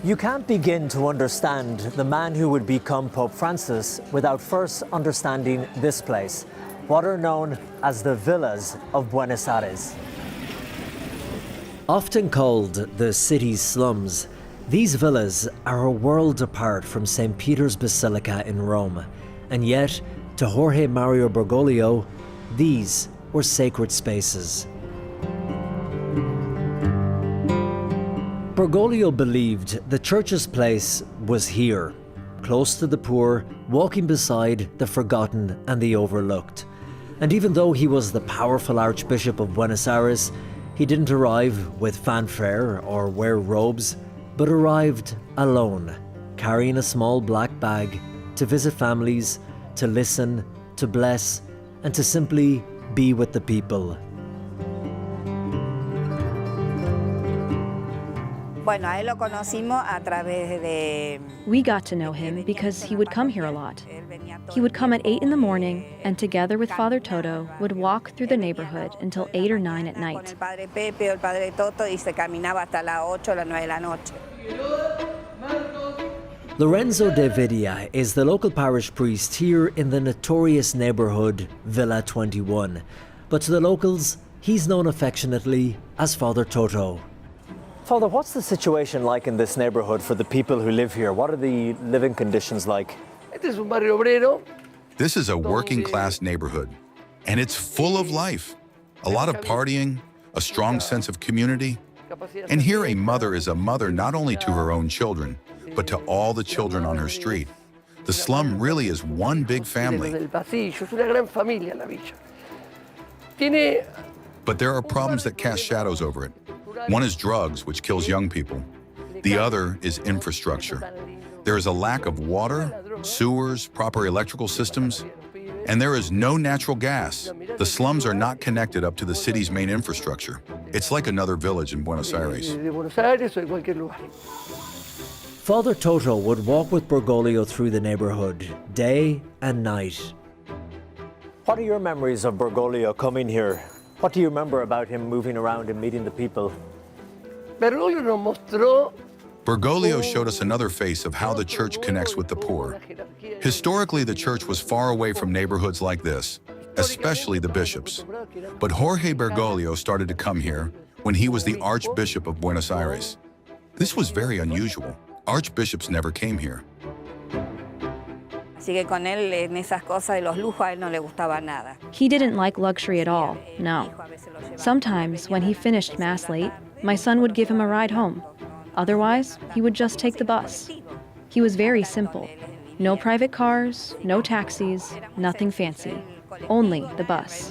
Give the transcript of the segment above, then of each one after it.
You can't begin to understand the man who would become Pope Francis without first understanding this place, what are known as the villas of Buenos Aires. Often called the city's slums, these villas are a world apart from St. Peter's Basilica in Rome, and yet, to Jorge Mario Bergoglio, these were sacred spaces. Bergoglio believed the church's place was here, close to the poor, walking beside the forgotten and the overlooked. And even though he was the powerful Archbishop of Buenos Aires, he didn't arrive with fanfare or wear robes, but arrived alone, carrying a small black bag to visit families, to listen, to bless, and to simply be with the people. We got to know him because he would come here a lot. He would come at 8 in the morning and together with Father Toto would walk through the neighborhood until 8 or 9 at night. Lorenzo de Vidia is the local parish priest here in the notorious neighborhood Villa 21. But to the locals, he's known affectionately as Father Toto. Father, what's the situation like in this neighborhood for the people who live here? What are the living conditions like? This is a working class neighborhood, and it's full of life. A lot of partying, a strong sense of community. And here a mother is a mother not only to her own children, but to all the children on her street. The slum really is one big family. But there are problems that cast shadows over it. One is drugs, which kills young people. The other is infrastructure. There is a lack of water, sewers, proper electrical systems, and there is no natural gas. The slums are not connected up to the city's main infrastructure. It's like another village in Buenos Aires. Father Toto would walk with Bergoglio through the neighborhood, day and night. What are your memories of Bergoglio coming here? What do you remember about him moving around and meeting the people? Bergoglio showed us another face of how the church connects with the poor. Historically, the church was far away from neighborhoods like this, especially the bishops. But Jorge Bergoglio started to come here when he was the Archbishop of Buenos Aires. This was very unusual. Archbishops never came here. He didn't like luxury at all, no. Sometimes, when he finished Mass late, my son would give him a ride home. Otherwise, he would just take the bus. He was very simple. No private cars, no taxis, nothing fancy. Only the bus.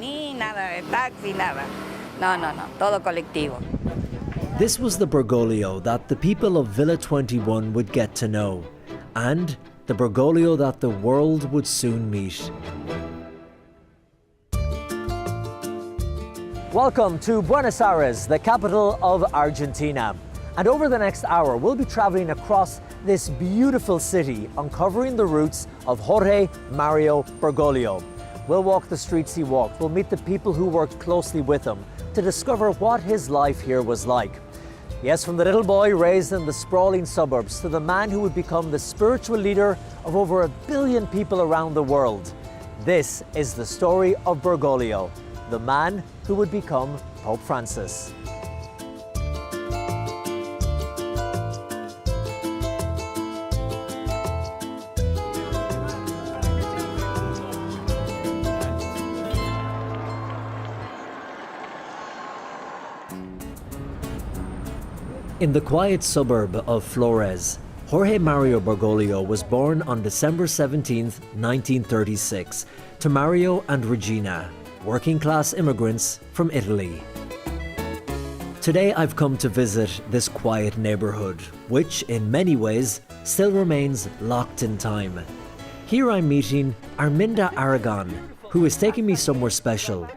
This was the Bergoglio that the people of Villa 21 would get to know, and the Bergoglio that the world would soon meet. Welcome to Buenos Aires, the capital of Argentina. And over the next hour, we'll be traveling across this beautiful city, uncovering the roots of Jorge Mario Bergoglio. We'll walk the streets he walked. We'll meet the people who worked closely with him to discover what his life here was like. Yes, from the little boy raised in the sprawling suburbs to the man who would become the spiritual leader of over 1 billion people around the world. This is the story of Bergoglio, the man who would become Pope Francis. In the quiet suburb of Flores, Jorge Mario Bergoglio was born on December 17, 1936, to Mario and Regina, working-class immigrants from Italy. Today I've come to visit this quiet neighborhood, which in many ways still remains locked in time. Here I'm meeting Arminda Aragon, who is taking me somewhere special.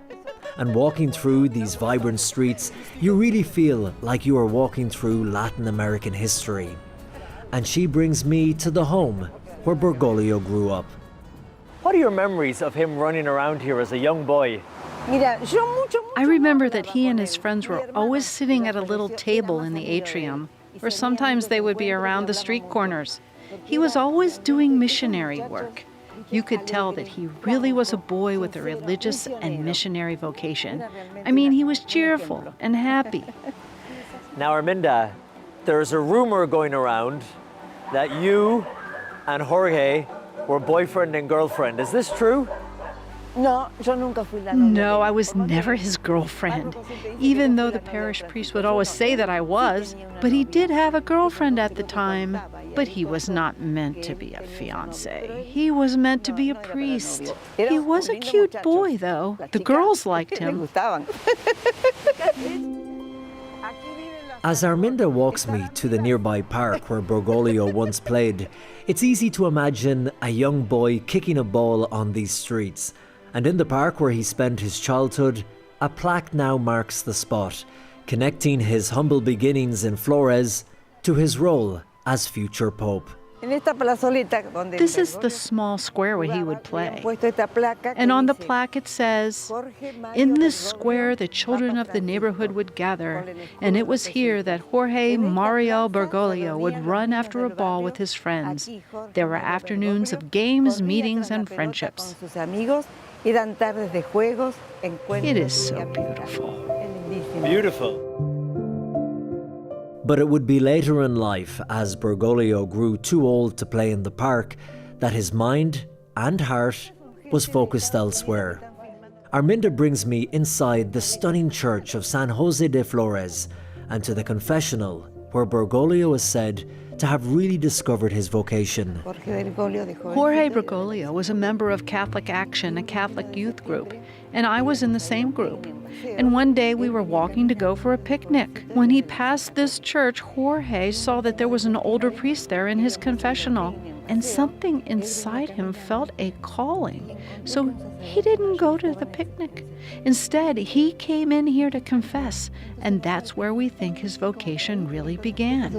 And walking through these vibrant streets, you really feel like you are walking through Latin American history. And she brings me to the home where Bergoglio grew up. What are your memories of him running around here as a young boy? I remember that he and his friends were always sitting at a little table in the atrium, or sometimes they would be around the street corners. He was always doing missionary work. You could tell that he really was a boy with a religious and missionary vocation. I mean, he was cheerful and happy. Now, Arminda, there's a rumor going around that you and Jorge were boyfriend and girlfriend. Is this true? No, I was never his girlfriend, even though the parish priest would always say that I was. But he did have a girlfriend at the time. But he was not meant to be a fiancé. He was meant to be a priest. He was a cute boy, though. The girls liked him. As Arminda walks me to the nearby park where Bergoglio once played, it's easy to imagine a young boy kicking a ball on these streets. And in the park where he spent his childhood, a plaque now marks the spot, connecting his humble beginnings in Flores to his role as future Pope. This is the small square where he would play. And on the plaque it says, "In this square the children of the neighborhood would gather, and it was here that Jorge Mario Bergoglio would run after a ball with his friends. There were afternoons of games, meetings, and friendships." It is so beautiful. Beautiful. But it would be later in life, as Bergoglio grew too old to play in the park, that his mind and heart was focused elsewhere. Arminda brings me inside the stunning church of San Jose de Flores and to the confessional, where Bergoglio is said to have really discovered his vocation. Jorge Bergoglio was a member of Catholic Action, a Catholic youth group, and I was in the same group. And one day we were walking to go for a picnic. When he passed this church, Jorge saw that there was an older priest there in his confessional, and something inside him felt a calling. So he didn't go to the picnic. Instead, he came in here to confess, and that's where we think his vocation really began.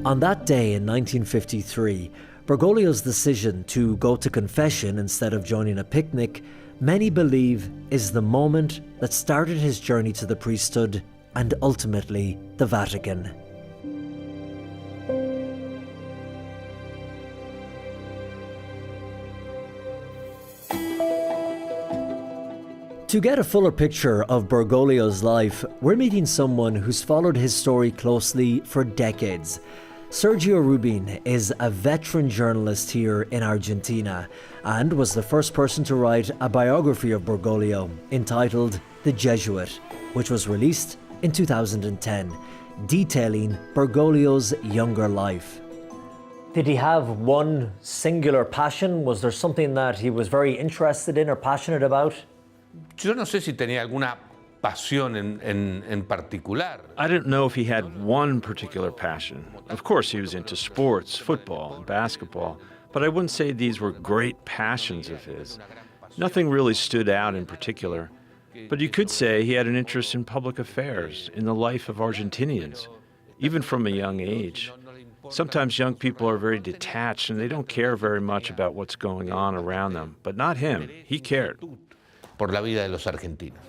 On that day in 1953, Bergoglio's decision to go to confession instead of joining a picnic, many believe is the moment that started his journey to the priesthood and ultimately the Vatican. To get a fuller picture of Bergoglio's life, we're meeting someone who's followed his story closely for decades. Sergio Rubin is a veteran journalist here in Argentina and was the first person to write a biography of Bergoglio entitled The Jesuit, which was released in 2010, detailing Bergoglio's younger life. Did he have one singular passion? Was there something that he was very interested in or passionate about? Yo no sé si tenía alguna pasión en particular. I don't know if he had one particular passion. Of course, he was into sports, football, and basketball, but I wouldn't say these were great passions of his. Nothing really stood out in particular. But you could say he had an interest in public affairs, in the life of Argentinians, even from a young age. Sometimes young people are very detached and they don't care very much about what's going on around them, but not him. He cared. Por la vida de los argentinos.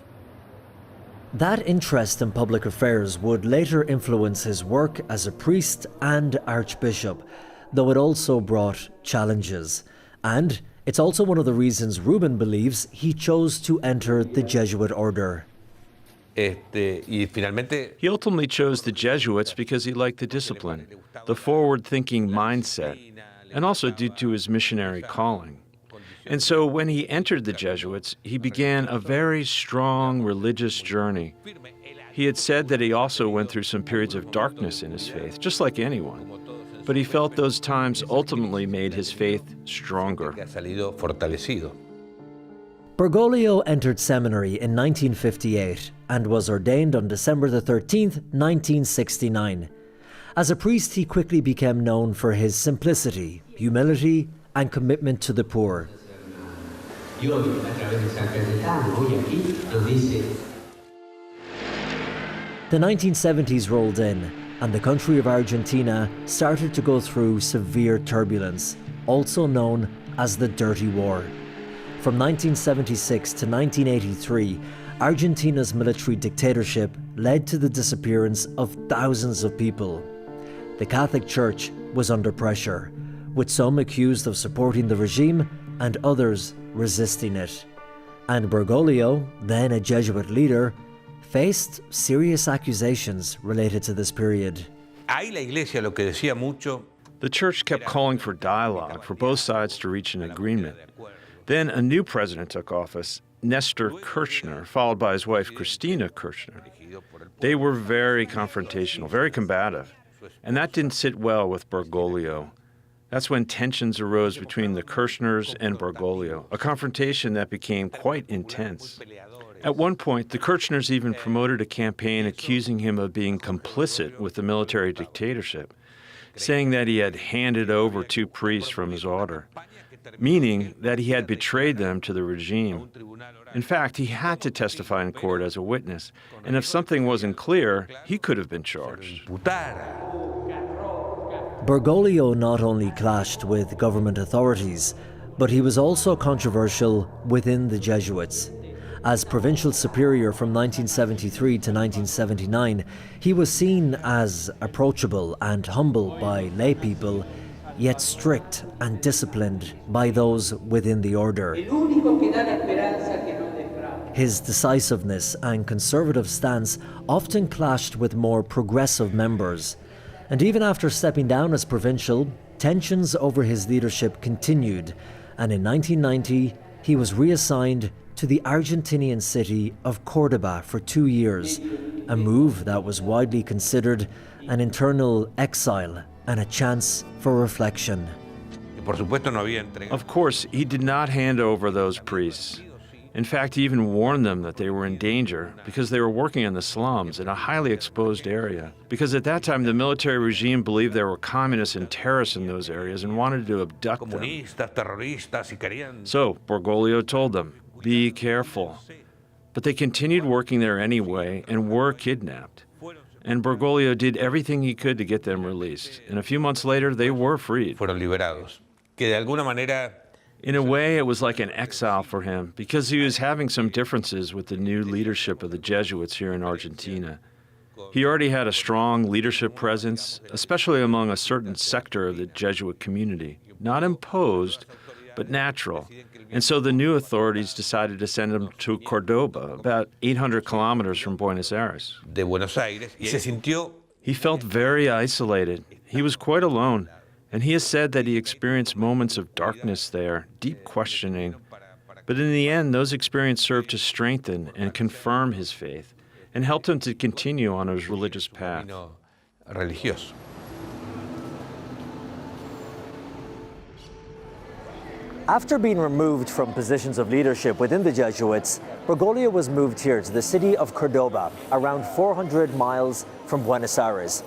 That interest in public affairs would later influence his work as a priest and archbishop, though it also brought challenges. And it's also one of the reasons Rubin believes he chose to enter the Jesuit order. He ultimately chose the Jesuits because he liked the discipline, the forward-thinking mindset, and also due to his missionary calling. And so when he entered the Jesuits, he began a very strong religious journey. He had said that he also went through some periods of darkness in his faith, just like anyone. But he felt those times ultimately made his faith stronger. Bergoglio entered seminary in 1958 and was ordained on December the 13th, 1969. As a priest, he quickly became known for his simplicity, humility, and commitment to the poor. The 1970s rolled in, and the country of Argentina started to go through severe turbulence, also known as the Dirty War. From 1976 to 1983, Argentina's military dictatorship led to the disappearance of thousands of people. The Catholic Church was under pressure, with some accused of supporting the regime and others resisting it. And Bergoglio, then a Jesuit leader, faced serious accusations related to this period. The church kept calling for dialogue for both sides to reach an agreement. Then a new president took office, Nestor Kirchner, followed by his wife Cristina Kirchner. They were very confrontational, very combative, and that didn't sit well with Bergoglio. That's when tensions arose between the Kirchners and Bergoglio, a confrontation that became quite intense. At one point, the Kirchners even promoted a campaign accusing him of being complicit with the military dictatorship, saying that he had handed over 2 priests from his order, meaning that he had betrayed them to the regime. In fact, he had to testify in court as a witness, and if something wasn't clear, he could have been charged. Bergoglio not only clashed with government authorities, but he was also controversial within the Jesuits. As provincial superior from 1973 to 1979, he was seen as approachable and humble by lay people, yet strict and disciplined by those within the order. His decisiveness and conservative stance often clashed with more progressive members. And even after stepping down as provincial, tensions over his leadership continued, and in 1990 he was reassigned to the Argentinian city of Córdoba for 2 years, a move that was widely considered an internal exile and a chance for reflection. Of course, he did not hand over those priests. In fact, he even warned them that they were in danger because they were working in the slums in a highly exposed area. Because at that time, the military regime believed there were communists and terrorists in those areas and wanted to abduct them. So Bergoglio told them, be careful. But they continued working there anyway and were kidnapped. And Bergoglio did everything he could to get them released. And a few months later, they were freed. In a way, it was like an exile for him because he was having some differences with the new leadership of the Jesuits here in Argentina. He already had a strong leadership presence, especially among a certain sector of the Jesuit community, not imposed, but natural. And so the new authorities decided to send him to Córdoba, about 800 kilometers from Buenos Aires. He felt very isolated. He was quite alone. And he has said that he experienced moments of darkness there, deep questioning. But in the end, those experiences served to strengthen and confirm his faith and helped him to continue on his religious path. After being removed from positions of leadership within the Jesuits, Bergoglio was moved here to the city of Córdoba, around 400 miles from Buenos Aires.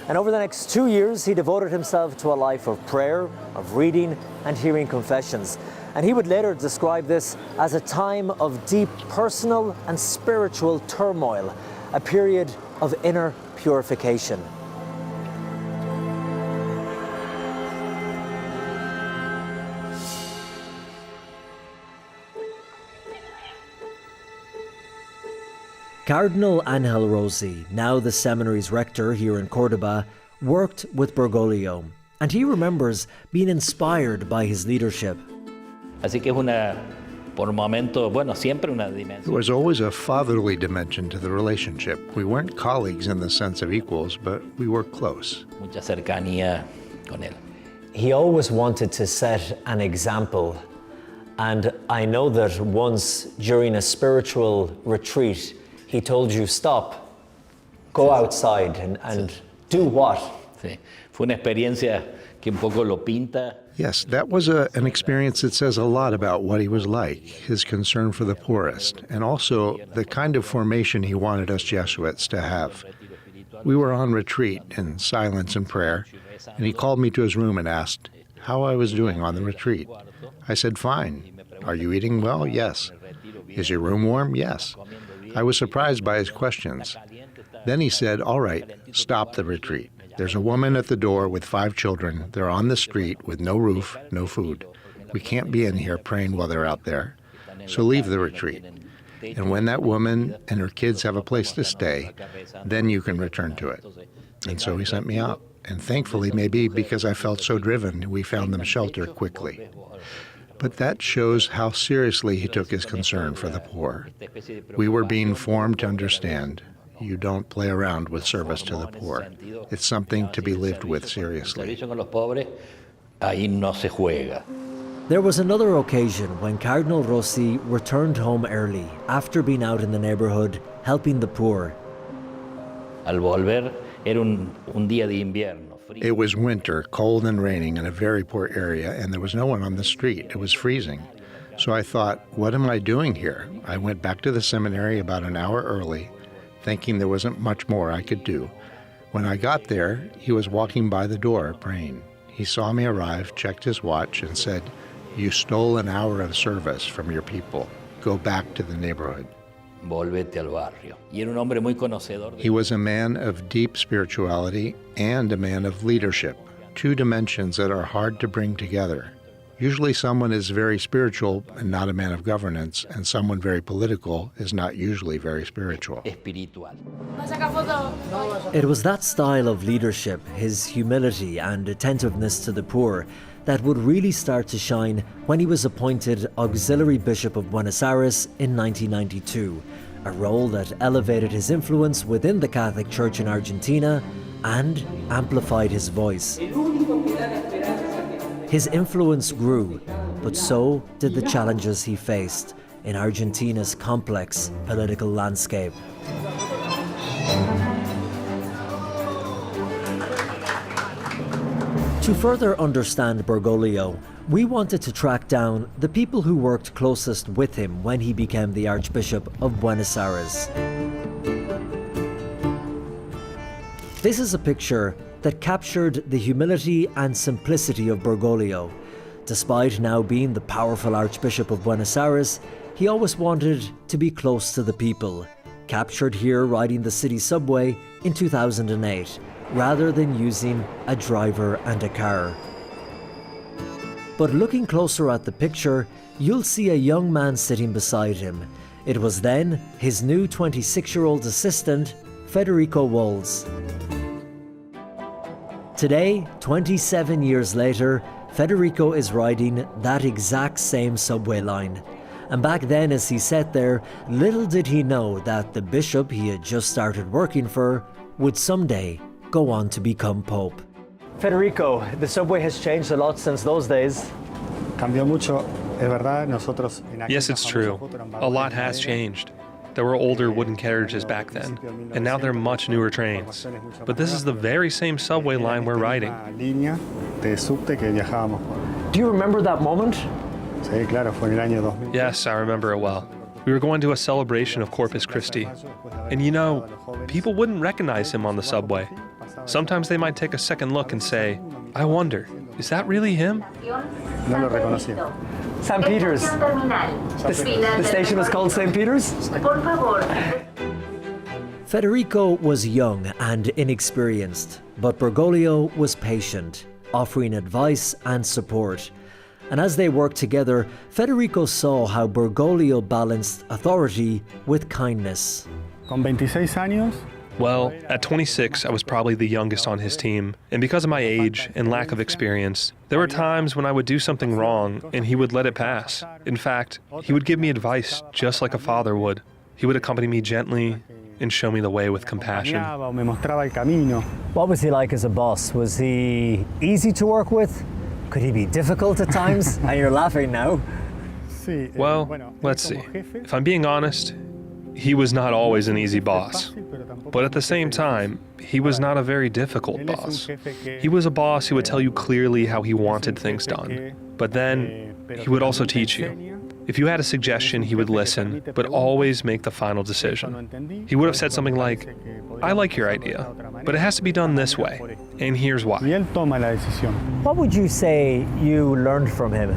And over the next 2 years, he devoted himself to a life of prayer, of reading and hearing confessions. And he would later describe this as a time of deep personal and spiritual turmoil, a period of inner purification. Cardinal Ángel Rossi, now the seminary's rector here in Córdoba, worked with Bergoglio, and he remembers being inspired by his leadership. There was always a fatherly dimension to the relationship. We weren't colleagues in the sense of equals, but we were close. He always wanted to set an example, and I know that once during a spiritual retreat, he told you, stop, go outside and do what? Yes, that was an experience that says a lot about what he was like, his concern for the poorest, and also the kind of formation he wanted us Jesuits to have. We were on retreat in silence and prayer, and he called me to his room and asked how I was doing on the retreat. I said, fine. Are you eating well? Yes. Is your room warm? Yes. I was surprised by his questions. Then he said, all right, stop the retreat. There's a woman at the door with 5 children. They're on the street with no roof, no food. We can't be in here praying while they're out there. So leave the retreat. And when that woman and her kids have a place to stay, then you can return to it. And so he sent me out. And thankfully, maybe because I felt so driven, we found them shelter quickly. But that shows how seriously he took his concern for the poor. We were being formed to understand. You don't play around with service to the poor. It's something to be lived with seriously. There was another occasion when Cardinal Rossi returned home early after being out in the neighborhood helping the poor. It was winter, cold and raining in a very poor area, and there was no one on the street. It was freezing. So I thought, what am I doing here? I went back to the seminary about an hour early, thinking there wasn't much more I could do. When I got there, he was walking by the door praying. He saw me arrive, checked his watch, and said, "You stole an hour of service from your people. Go back to the neighborhood." He was a man of deep spirituality and a man of leadership, 2 dimensions that are hard to bring together. Usually someone is very spiritual and not a man of governance, and someone very political is not usually very spiritual. It was that style of leadership, his humility and attentiveness to the poor, that would really start to shine when he was appointed Auxiliary Bishop of Buenos Aires in 1992, a role that elevated his influence within the Catholic Church in Argentina and amplified his voice. His influence grew, but so did the challenges he faced in Argentina's complex political landscape. To further understand Bergoglio, we wanted to track down the people who worked closest with him when he became the Archbishop of Buenos Aires. This is a picture that captured the humility and simplicity of Bergoglio. Despite now being the powerful Archbishop of Buenos Aires, he always wanted to be close to the people, captured here riding the city subway in 2008, rather than using a driver and a car. But looking closer at the picture, you'll see a young man sitting beside him. It was then his new 26-year-old assistant, Federico Wolz. Today, 27 years later, Federico is riding that exact same subway line. And back then, as he sat there, little did he know that the bishop he had just started working for would someday go on to become Pope. Federico, the subway has changed a lot since those days. Yes, it's true. A lot has changed. There were older wooden carriages back then, and now there are much newer trains. But this is the very same subway line we're riding. Do you remember that moment? Yes, I remember it well. We were going to a celebration of Corpus Christi, and you know, people wouldn't recognize him on the subway. Sometimes they might take a second look and say, I wonder, is that really him? St. Peter's. The station was called St. Peter's? Federico was young and inexperienced, but Bergoglio was patient, offering advice and support. And as they worked together, Federico saw how Bergoglio balanced authority with kindness. Well, at 26, I was probably the youngest on his team, and because of my age and lack of experience, there were times when I would do something wrong and he would let it pass. In fact, he would give me advice just like a father would. He would accompany me gently and show me the way with compassion. What was he like as a boss? Was he easy to work with? Could he be difficult at times? And you're laughing now. Well, let's see. If I'm being honest, he was not always an easy boss. But at the same time, he was not a very difficult boss. He was a boss who would tell you clearly how he wanted things done. But then, he would also teach you. If you had a suggestion, he would listen, but always make the final decision. He would have said something like, I like your idea, but it has to be done this way, and here's why. What would you say you learned from him?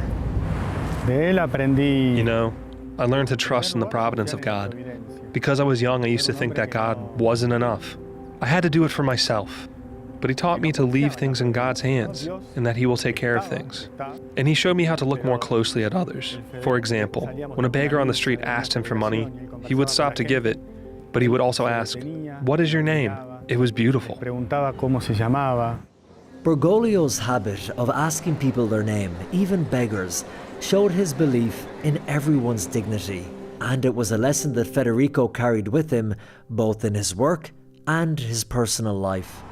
You know, I learned to trust in the providence of God. Because I was young, I used to think that God wasn't enough. I had to do it for myself. But he taught me to leave things in God's hands and that he will take care of things. And he showed me how to look more closely at others. For example, when a beggar on the street asked him for money, he would stop to give it, but he would also ask, "What is your name?" It was beautiful. Bergoglio's habit of asking people their name, even beggars, showed his belief in everyone's dignity. And it was a lesson that Federico carried with him, both in his work and his personal life.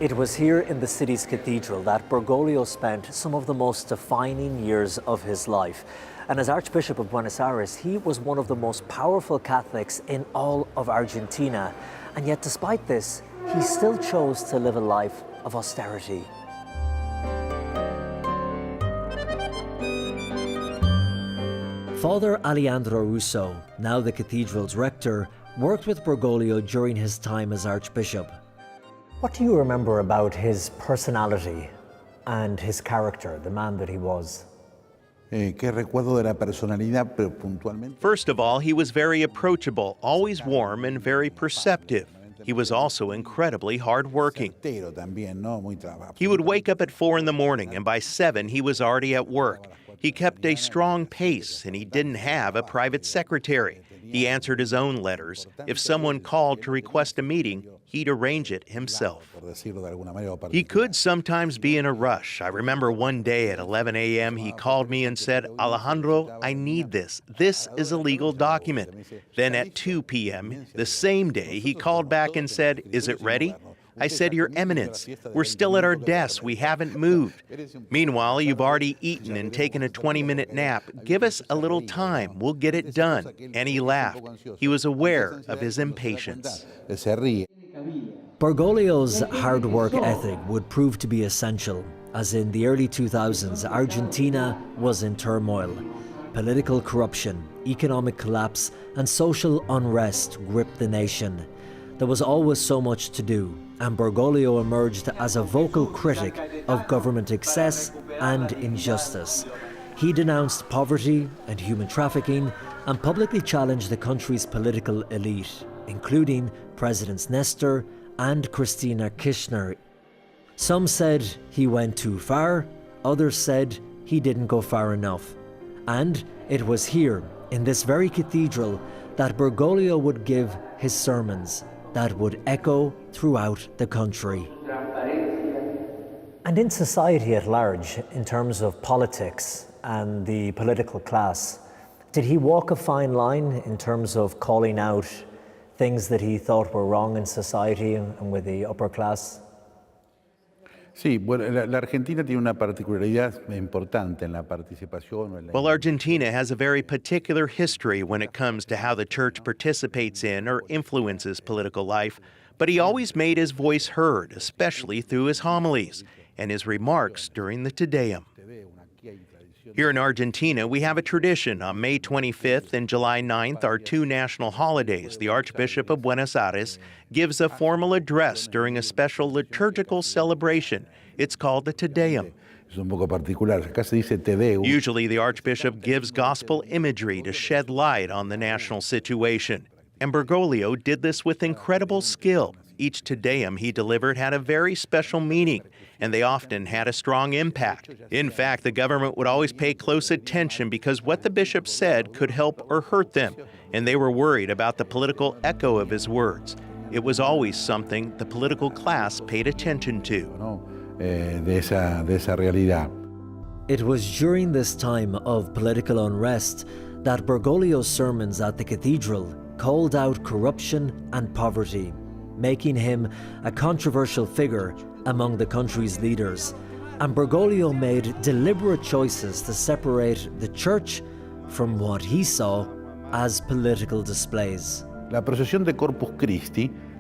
It was here in the city's cathedral that Bergoglio spent some of the most defining years of his life. And as Archbishop of Buenos Aires, he was one of the most powerful Catholics in all of Argentina. And yet, despite this, he still chose to live a life of austerity. Father Alejandro Russo, now the cathedral's rector, worked with Bergoglio during his time as Archbishop. What do you remember about his personality and his character, the man that he was? First of all, he was very approachable, always warm and very perceptive. He was also incredibly hardworking. He would wake up at 4 in the morning, and by 7 he was already at work. He kept a strong pace, and he didn't have a private secretary. He answered his own letters. If someone called to request a meeting, he'd arrange it himself. He could sometimes be in a rush. I remember one day at 11 a.m. he called me and said, "Alejandro, I need this. This is a legal document." Then at 2 p.m. the same day, he called back and said, "Is it ready?" I said, "Your Eminence, we're still at our desks. We haven't moved." Meanwhile, you've already eaten and taken a 20-minute nap. Give us a little time. We'll get it done. And he laughed. He was aware of his impatience. Bergoglio's hard work ethic would prove to be essential, as in the early 2000s, Argentina was in turmoil. Political corruption, economic collapse, and social unrest gripped the nation. There was always so much to do, and Bergoglio emerged as a vocal critic of government excess and injustice. He denounced poverty and human trafficking and publicly challenged the country's political elite, including Presidents Nestor and Cristina Kirchner. Some said he went too far, others said he didn't go far enough. And it was here, in this very cathedral, that Bergoglio would give his sermons that would echo throughout the country. And in society at large, in terms of politics and the political class, did he walk a fine line in terms of calling out things that he thought were wrong in society and with the upper class? Well, Argentina has a very particular history when it comes to how the church participates in or influences political life, but he always made his voice heard, especially through his homilies and his remarks during the Te Deum. Here in Argentina, we have a tradition. On May 25th and July 9th, our 2 national holidays, the Archbishop of Buenos Aires gives a formal address during a special liturgical celebration. It's called the Te Deum. Usually, the Archbishop gives gospel imagery to shed light on the national situation. And Bergoglio did this with incredible skill. Each Te Deum he delivered had a very special meaning, and they often had a strong impact. In fact, the government would always pay close attention because what the bishop said could help or hurt them, and they were worried about the political echo of his words. It was always something the political class paid attention to. It was during this time of political unrest that Bergoglio's sermons at the cathedral called out corruption and poverty, making him a controversial figure among the country's leaders. And Bergoglio made deliberate choices to separate the church from what he saw as political displays.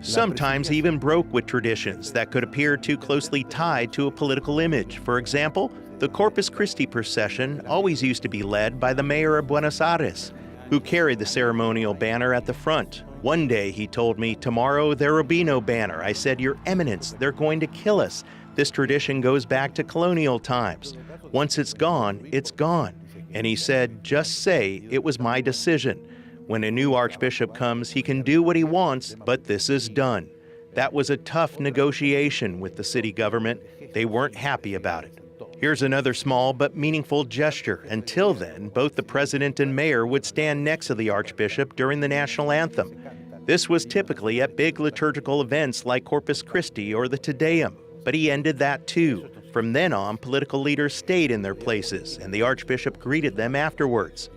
Sometimes he even broke with traditions that could appear too closely tied to a political image. For example, the Corpus Christi procession always used to be led by the mayor of Buenos Aires. who carried the ceremonial banner at the front. One day he told me, "Tomorrow there will be no banner." I said, "Your Eminence, they're going to kill us. This tradition goes back to colonial times. Once it's gone, it's gone." And he said, "Just say it was my decision. When a new archbishop comes, he can do what he wants, but this is done." That was a tough negotiation with the city government. They weren't happy about it. Here's another small but meaningful gesture. Until then, both the president and mayor would stand next to the archbishop during the national anthem. This was typically at big liturgical events like Corpus Christi or the Te Deum, but he ended that too. From then on, political leaders stayed in their places, and the archbishop greeted them afterwards.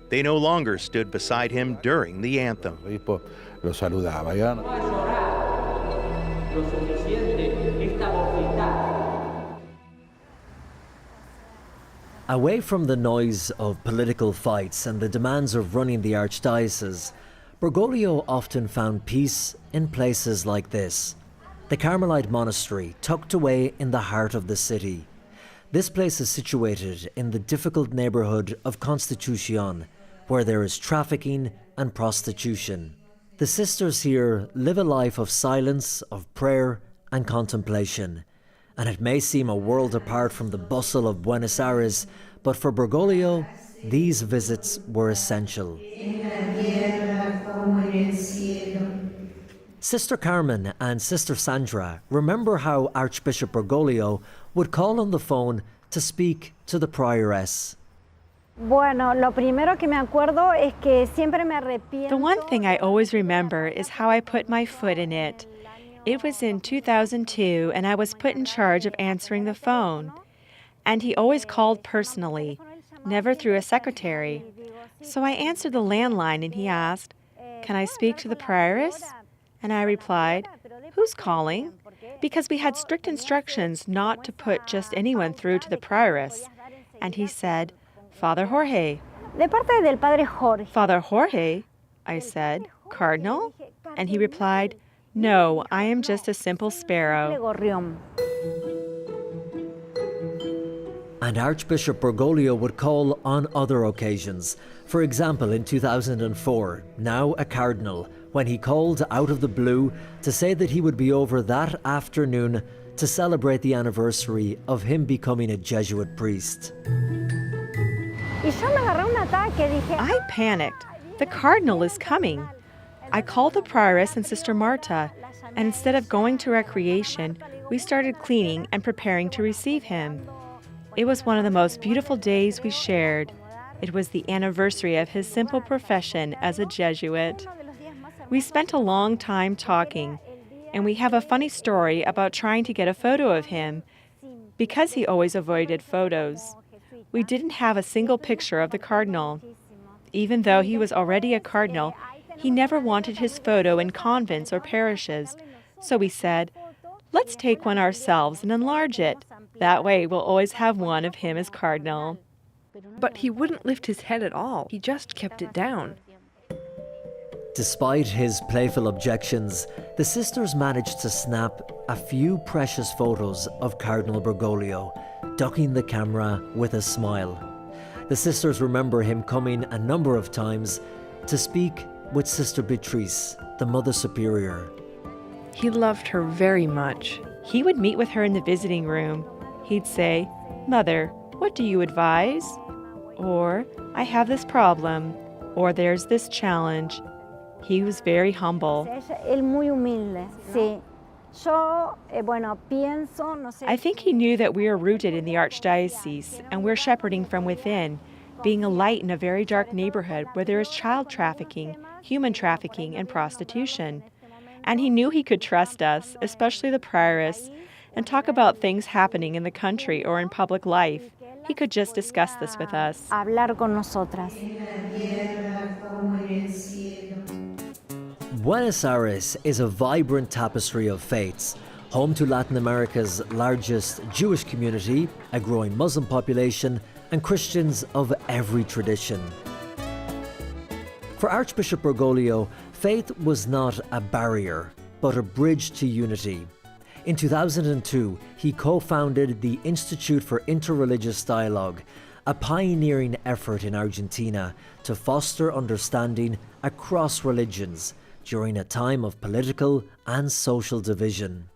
They no longer stood beside him during the anthem. Away from the noise of political fights and the demands of running the archdiocese, Bergoglio often found peace in places like this. The Carmelite monastery tucked away in the heart of the city. This place is situated in the difficult neighborhood of Constitucion, where there is trafficking and prostitution. The sisters here live a life of silence, of prayer and contemplation. And it may seem a world apart from the bustle of Buenos Aires, but for Bergoglio, these visits were essential. Sister Carmen and Sister Sandra remember how Archbishop Bergoglio would call on the phone to speak to the prioress. The one thing I always remember is how I put my foot in it. It was in 2002, and I was put in charge of answering the phone. And he always called personally, never through a secretary. So I answered the landline, and he asked, "Can I speak to the prioress?" And I replied, "Who's calling?" Because we had strict instructions not to put just anyone through to the prioress. And he said, "Father Jorge." "Father Jorge?" I said, "Cardinal?" And he replied, "No, I am just a simple sparrow." And Archbishop Bergoglio would call on other occasions. For example, in 2004, now a cardinal, when he called out of the blue to say that he would be over that afternoon to celebrate the anniversary of him becoming a Jesuit priest. I panicked. The cardinal is coming. I called the prioress and Sister Marta, and instead of going to recreation, we started cleaning and preparing to receive him. It was one of the most beautiful days we shared. It was the anniversary of his simple profession as a Jesuit. We spent a long time talking, and we have a funny story about trying to get a photo of him because he always avoided photos. We didn't have a single picture of the cardinal. Even though he was already a cardinal, he never wanted his photo in convents or parishes. So we said, "Let's take one ourselves and enlarge it. That way we'll always have one of him as cardinal." But he wouldn't lift his head at all. He just kept it down. Despite his playful objections, the sisters managed to snap a few precious photos of Cardinal Bergoglio, ducking the camera with a smile. The sisters remember him coming a number of times to speak with Sister Beatrice, the Mother Superior. He loved her very much. He would meet with her in the visiting room. He'd say, "Mother, what do you advise?" Or, "I have this problem," or "There's this challenge." He was very humble. I think he knew that we are rooted in the Archdiocese and we're shepherding from within, being a light in a very dark neighborhood where there is child trafficking, human trafficking, and prostitution. And he knew he could trust us, especially the prioress, and talk about things happening in the country or in public life. He could just discuss this with us. Buenos Aires is a vibrant tapestry of faiths, home to Latin America's largest Jewish community, a growing Muslim population, and Christians of every tradition. For Archbishop Bergoglio, faith was not a barrier, but a bridge to unity. In 2002, he co-founded the Institute for Interreligious Dialogue, a pioneering effort in Argentina to foster understanding across religions during a time of political and social division.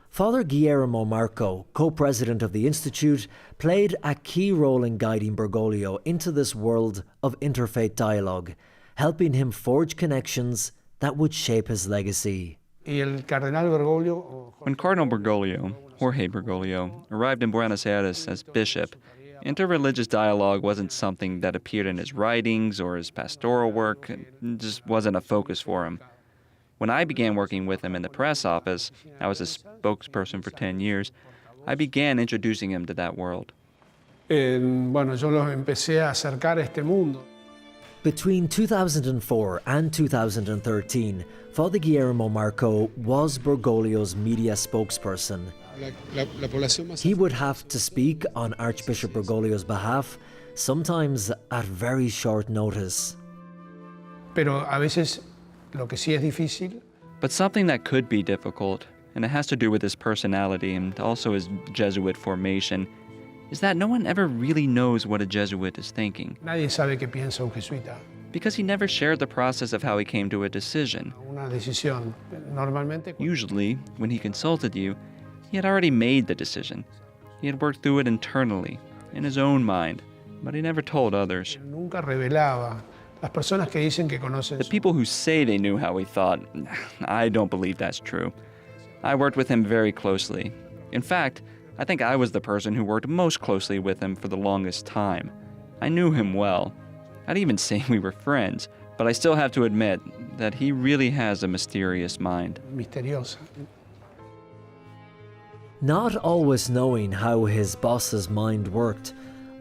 Father Guillermo Marco, co-president of the Institute, played a key role in guiding Bergoglio into this world of interfaith dialogue, helping him forge connections that would shape his legacy. When Cardinal Bergoglio, Jorge Bergoglio, arrived in Buenos Aires as bishop, interreligious dialogue wasn't something that appeared in his writings or his pastoral work. It just wasn't a focus for him. When I began working with him in the press office, I was a spokesperson for 10 years, I began introducing him to that world. Between 2004 and 2013, Father Guillermo Marco was Bergoglio's media spokesperson. He would have to speak on Archbishop Bergoglio's behalf, sometimes at very short notice. But something that could be difficult, and it has to do with his personality and also his Jesuit formation, is that no one ever really knows what a Jesuit is thinking. Because he never shared the process of how he came to a decision. Usually, when he consulted you, he had already made the decision. He had worked through it internally, in his own mind, but he never told others. The people who say they knew how he thought, I don't believe that's true. I worked with him very closely. In fact, I think I was the person who worked most closely with him for the longest time. I knew him well. I'd even say we were friends, but I still have to admit that he really has a mysterious mind. Not always knowing how his boss's mind worked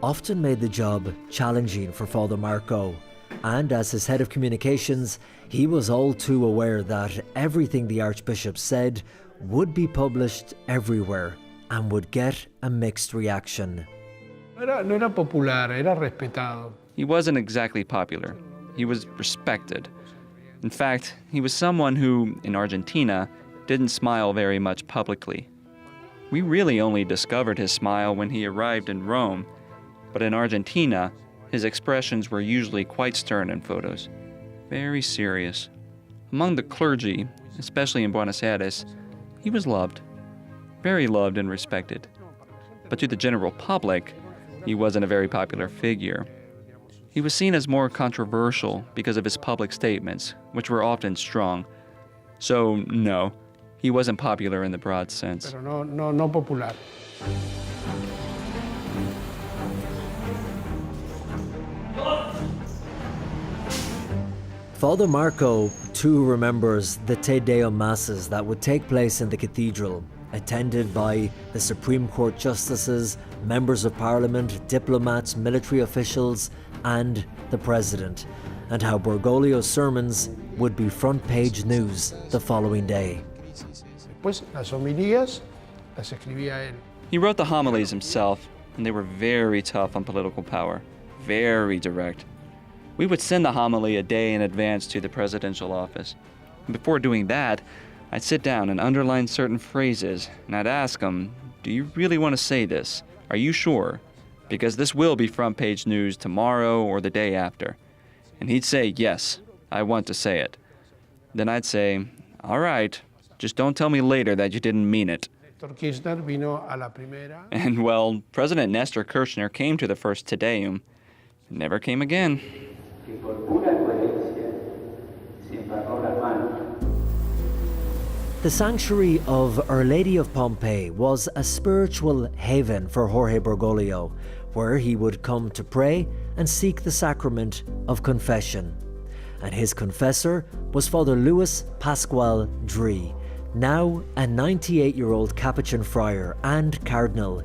often made the job challenging for Father Marco. And as his head of communications, he was all too aware that everything the Archbishop said would be published everywhere and would get a mixed reaction. He wasn't exactly popular. He was respected. In fact, he was someone who, in Argentina, didn't smile very much publicly. We really only discovered his smile when he arrived in Rome, but in Argentina, his expressions were usually quite stern in photos, very serious. Among the clergy, especially in Buenos Aires, he was loved, very loved and respected. But to the general public, he wasn't a very popular figure. He was seen as more controversial because of his public statements, which were often strong. So, no, he wasn't popular in the broad sense. Father Marco, too, remembers the Te Deum Masses that would take place in the cathedral, attended by the Supreme Court justices, members of parliament, diplomats, military officials, and the president, and how Bergoglio's sermons would be front-page news the following day. He wrote the homilies himself, and they were very tough on political power, very direct. We would send the homily a day in advance to the presidential office. And before doing that, I'd sit down and underline certain phrases, and I'd ask him, do you really want to say this? Are you sure? Because this will be front-page news tomorrow or the day after. And he'd say, yes, I want to say it. Then I'd say, all right, just don't tell me later that you didn't mean it. And well, President Nestor Kirchner came to the first Te Deum, never came again. The sanctuary of Our Lady of Pompeii was a spiritual haven for Jorge Bergoglio, where he would come to pray and seek the sacrament of confession. And his confessor was Father Luis Pascual Dri, now a 98-year-old Capuchin friar and cardinal.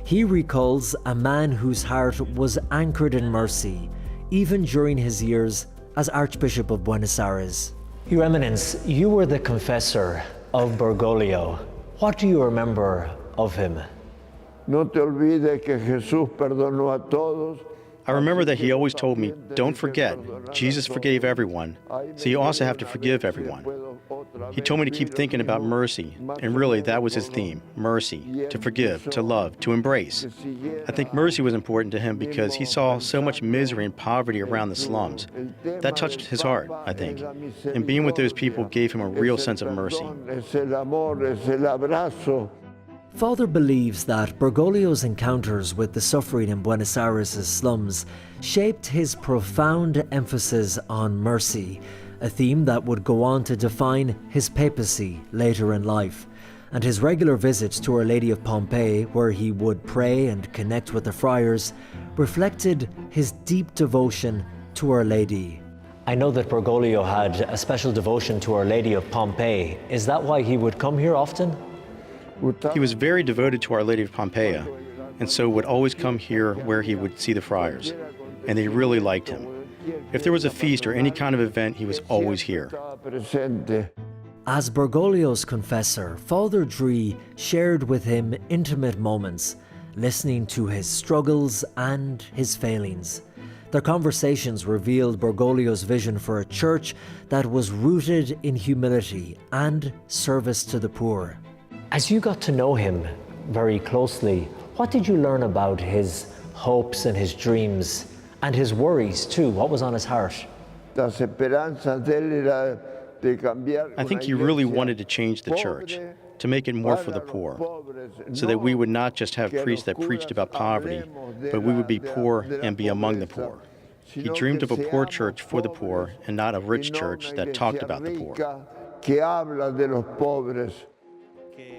He recalls a man whose heart was anchored in mercy, even during his years as Archbishop of Buenos Aires. Your Eminence, you were the confessor of Bergoglio. What do you remember of him? No te olvides que Jesús perdonó a todos I remember that he always told me, don't forget, Jesus forgave everyone, so you also have to forgive everyone. He told me to keep thinking about mercy, and really that was his theme, mercy, to forgive, to love, to embrace. I think mercy was important to him because he saw so much misery and poverty around the slums. That touched his heart, I think, and being with those people gave him a real sense of mercy. Father believes that Bergoglio's encounters with the suffering in Buenos Aires' slums shaped his profound emphasis on mercy, a theme that would go on to define his papacy later in life. And his regular visits to Our Lady of Pompeii, where he would pray and connect with the friars, reflected his deep devotion to Our Lady. I know that Bergoglio had a special devotion to Our Lady of Pompeii. Is that why he would come here often? He was very devoted to Our Lady of Pompeii, and so would always come here where he would see the friars, and they really liked him. If there was a feast or any kind of event, he was always here. As Bergoglio's confessor, Father Dree shared with him intimate moments, listening to his struggles and his failings. Their conversations revealed Bergoglio's vision for a church that was rooted in humility and service to the poor. As you got to know him very closely, what did you learn about his hopes and his dreams and his worries too? What was on his heart? I think he really wanted to change the church, to make it more for the poor, so that we would not just have priests that preached about poverty, but we would be poor and be among the poor. He dreamed of a poor church for the poor and not a rich church that talked about the poor.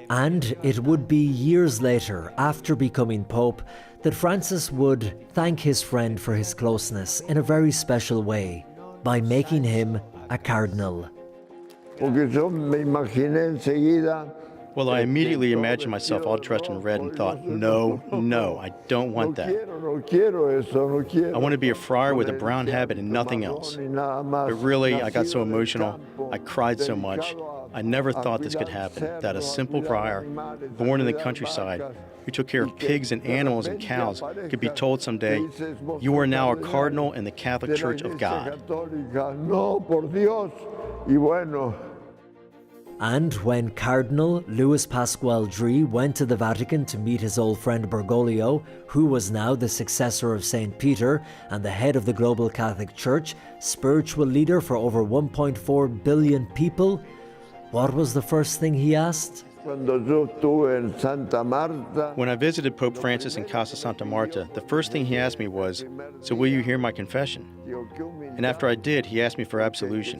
And it would be years later, after becoming Pope, that Francis would thank his friend for his closeness in a very special way, by making him a cardinal. Well, I immediately imagined myself all dressed in red and thought, no, I don't want that. I want to be a friar with a brown habit and nothing else. But really, I got so emotional, I cried so much. I never thought this could happen, that a simple friar, born in the countryside, who took care of pigs and animals and cows, could be told someday, you are now a cardinal in the Catholic Church of God. And when Cardinal Luis Pascual Dree went to the Vatican to meet his old friend Bergoglio, who was now the successor of St. Peter and the head of the global Catholic Church, spiritual leader for over 1.4 billion people, what was the first thing he asked? When I visited Pope Francis in Casa Santa Marta, the first thing he asked me was, so will you hear my confession? And after I did, he asked me for absolution.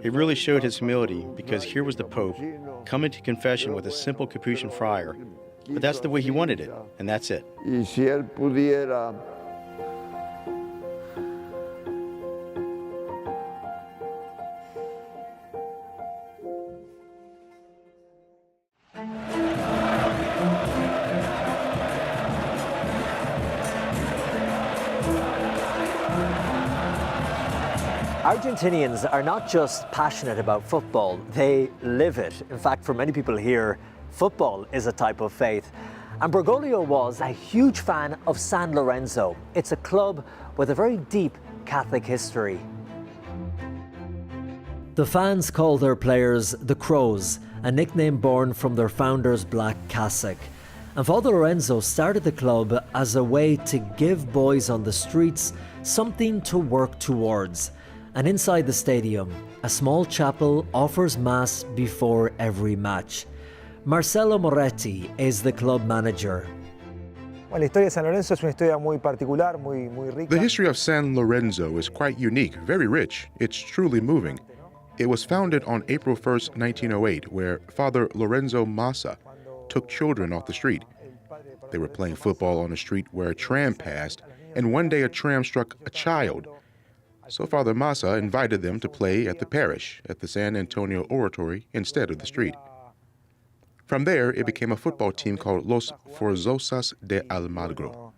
It really showed his humility, because here was the Pope coming to confession with a simple Capuchin friar. But that's the way he wanted it, and that's it. Argentinians are not just passionate about football, they live it. In fact, for many people here, football is a type of faith. And Bergoglio was a huge fan of San Lorenzo. It's a club with a very deep Catholic history. The fans call their players the Crows, a nickname born from their founder's black cassock. And Father Lorenzo started the club as a way to give boys on the streets something to work towards. And inside the stadium, a small chapel offers Mass before every match. Marcelo Moretti is the club manager. The history of San Lorenzo is quite unique, very rich. It's truly moving. It was founded on April 1st, 1908, where Father Lorenzo Massa took children off the street. They were playing football on a street where a tram passed, and one day a tram struck a child. So Father Massa invited them to play at the parish, at the San Antonio Oratory, instead of the street. From there, it became a football team called Los Forzosas de Almagro.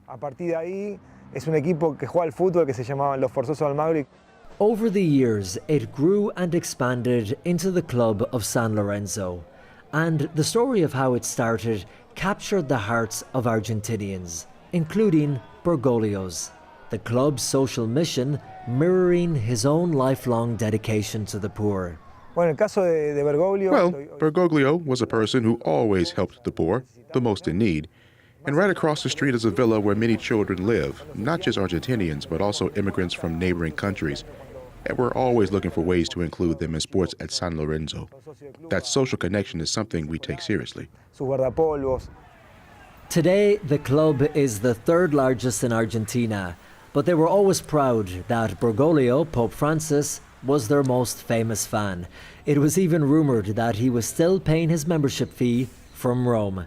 Over the years, it grew and expanded into the club of San Lorenzo. And the story of how it started captured the hearts of Argentinians, including Bergoglio's. the club's social mission mirroring his own lifelong dedication to the poor. Well, Bergoglio was a person who always helped the poor, the most in need. And right across the street is a villa where many children live, not just Argentinians, but also immigrants from neighboring countries. And we're always looking for ways to include them in sports at San Lorenzo. That social connection is something we take seriously. Today, the club is the third largest in Argentina, but they were always proud that Bergoglio, Pope Francis, was their most famous fan. It was even rumored that he was still paying his membership fee from Rome.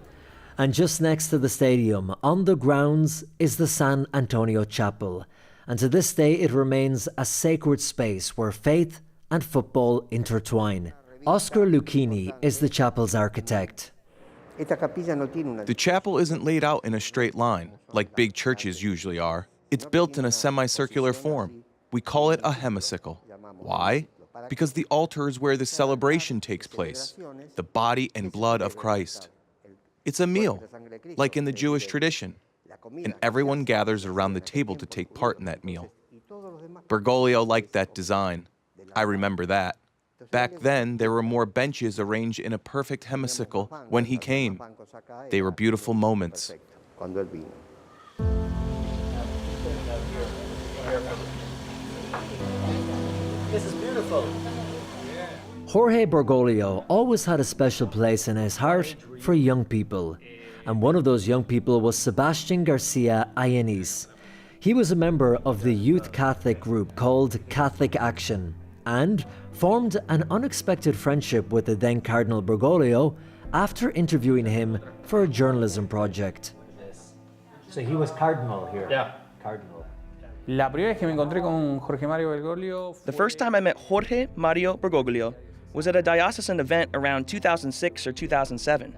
And just next to the stadium, on the grounds, is the San Antonio Chapel. And to this day, it remains a sacred space where faith and football intertwine. Oscar Lucchini is the chapel's architect. The chapel isn't laid out in a straight line, like big churches usually are. It's built in a semicircular form. We call it a hemicycle. Why? Because the altar is where the celebration takes place, the body and blood of Christ. It's a meal, like in the Jewish tradition, and everyone gathers around the table to take part in that meal. Bergoglio liked that design. I remember that. Back then, there were more benches arranged in a perfect hemicycle when he came. They were beautiful moments. This is beautiful. Jorge Bergoglio always had a special place in his heart for young people. And one of those young people was Sebastian Garcia Ayanis. He was a member of the youth Catholic group called Catholic Action and formed an unexpected friendship with the then Cardinal Bergoglio after interviewing him for a journalism project. So he was cardinal here? Yeah. Cardinal. The first time I met Jorge Mario Bergoglio was at a diocesan event around 2006 or 2007.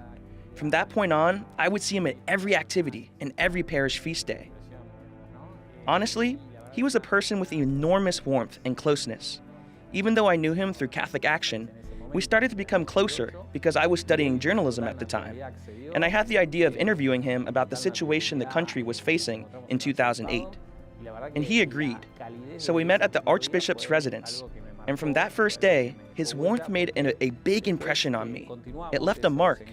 From that point on, I would see him at every activity and every parish feast day. Honestly, he was a person with enormous warmth and closeness. Even though I knew him through Catholic Action, we started to become closer because I was studying journalism at the time, and I had the idea of interviewing him about the situation the country was facing in 2008. And he agreed. So we met at the Archbishop's residence. And from that first day, his warmth made a big impression on me. It left a mark.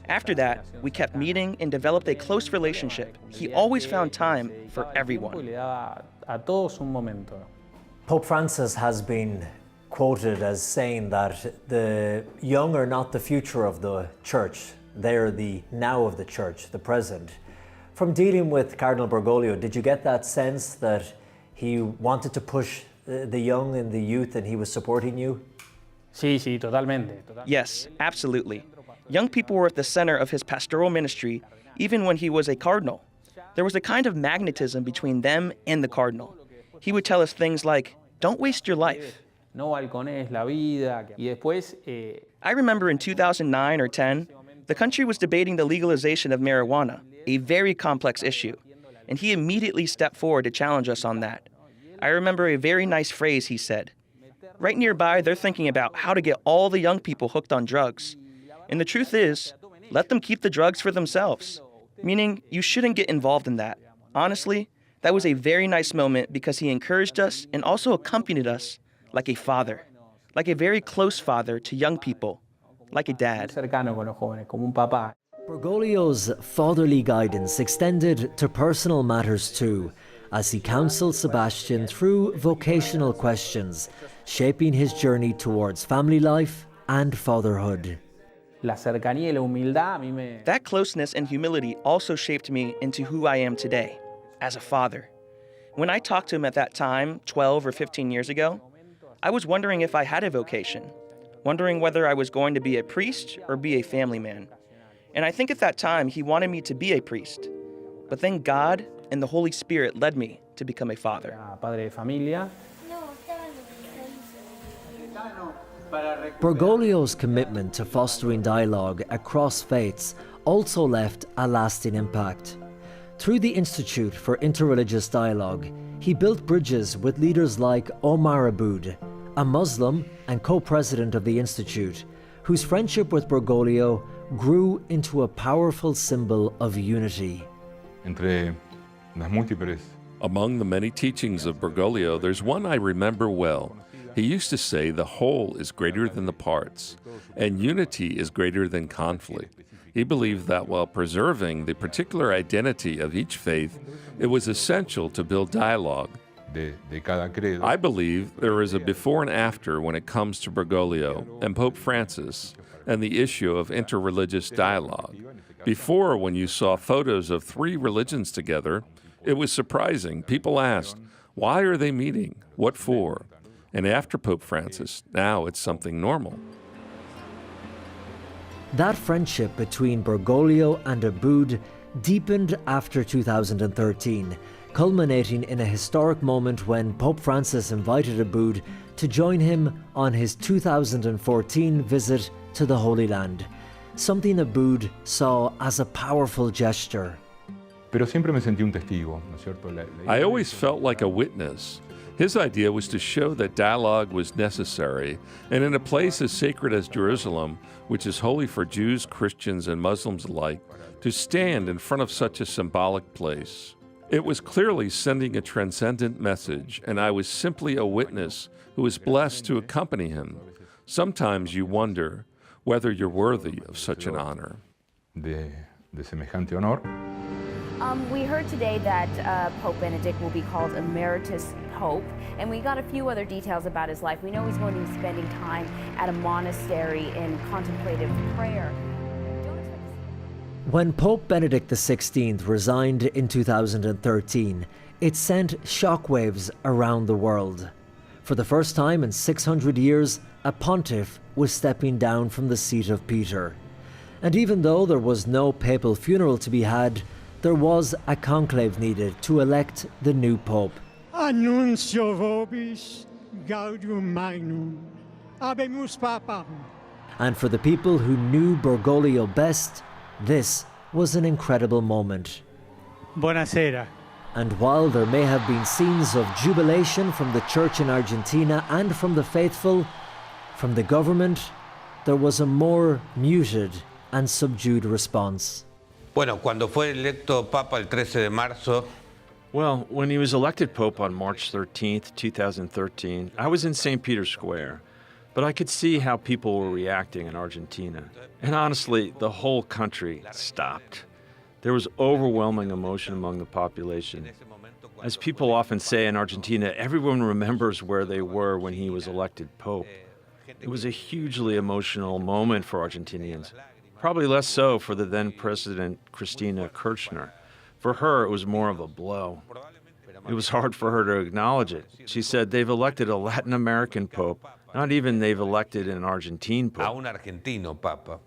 After that, we kept meeting and developed a close relationship. He always found time for everyone. Pope Francis has been quoted as saying that the young are not the future of the church. They're the now of the church, the present. From dealing with Cardinal Bergoglio, did you get that sense that he wanted to push the young and the youth and he was supporting you? Yes, absolutely. Young people were at the center of his pastoral ministry even when he was a cardinal. There was a kind of magnetism between them and the cardinal. He would tell us things like, "Don't waste your life." I remember in 2009 or 10, the country was debating the legalization of marijuana, a very complex issue, and he immediately stepped forward to challenge us on that. I remember a very nice phrase he said. Right nearby, they're thinking about how to get all the young people hooked on drugs. And the truth is, let them keep the drugs for themselves. Meaning, you shouldn't get involved in that. Honestly, that was a very nice moment because he encouraged us and also accompanied us like a father, like a very close father to young people, like a dad. Bergoglio's fatherly guidance extended to personal matters too, as he counseled Sebastian through vocational questions, shaping his journey towards family life and fatherhood. That closeness and humility also shaped me into who I am today, as a father. When I talked to him at that time, 12 or 15 years ago, I was wondering if I had a vocation, wondering whether I was going to be a priest or be a family man. And I think at that time he wanted me to be a priest. But then God and the Holy Spirit led me to become a father. Bergoglio's commitment to fostering dialogue across faiths also left a lasting impact. Through the Institute for Interreligious Dialogue, he built bridges with leaders like Omar Aboud, a Muslim and co-president of the Institute, whose friendship with Bergoglio grew into a powerful symbol of unity. Among the many teachings of Bergoglio, there's one I remember well. He used to say the whole is greater than the parts, and unity is greater than conflict. He believed that while preserving the particular identity of each faith, it was essential to build dialogue. I believe there is a before and after when it comes to Bergoglio and Pope Francis and the issue of interreligious dialogue. Before, when you saw photos of three religions together, it was surprising. People asked, why are they meeting? What for? And after Pope Francis, now it's something normal. That friendship between Bergoglio and Aboud deepened after 2013, culminating in a historic moment when Pope Francis invited Aboud to join him on his 2014 visit to the Holy Land, something Aboud saw as a powerful gesture. I always felt like a witness. His idea was to show that dialogue was necessary, and in a place as sacred as Jerusalem, which is holy for Jews, Christians, and Muslims alike, to stand in front of such a symbolic place. It was clearly sending a transcendent message, and I was simply a witness who was blessed to accompany him. Sometimes you wonder whether you're worthy of such an honor. We heard today that Pope Benedict will be called Emeritus Pope, and we got a few other details about his life. We know he's going to be spending time at a monastery in contemplative prayer. When Pope Benedict XVI resigned in 2013, it sent shockwaves around the world. For the first time in 600 years, a pontiff was stepping down from the seat of Peter. And even though there was no papal funeral to be had, there was a conclave needed to elect the new pope. Annuncio vobis gaudium magnum, habemus papam. And for the people who knew Bergoglio best, this was an incredible moment. Buonasera. And while there may have been scenes of jubilation from the church in Argentina and from the faithful, from the government, there was a more muted and subdued response. Bueno, cuando fue electo Papa el 13 de marzo. Well, when he was elected Pope on March 13th, 2013, I was in St. Peter's Square, but I could see how people were reacting in Argentina. And honestly, the whole country stopped. There was overwhelming emotion among the population. As people often say in Argentina, everyone remembers where they were when he was elected Pope. It was a hugely emotional moment for Argentinians. Probably less so for the then President Cristina Kirchner. For her, it was more of a blow. It was hard for her to acknowledge it. She said they've elected a Latin American pope, not even they've elected an Argentine pope. A un argentino papa.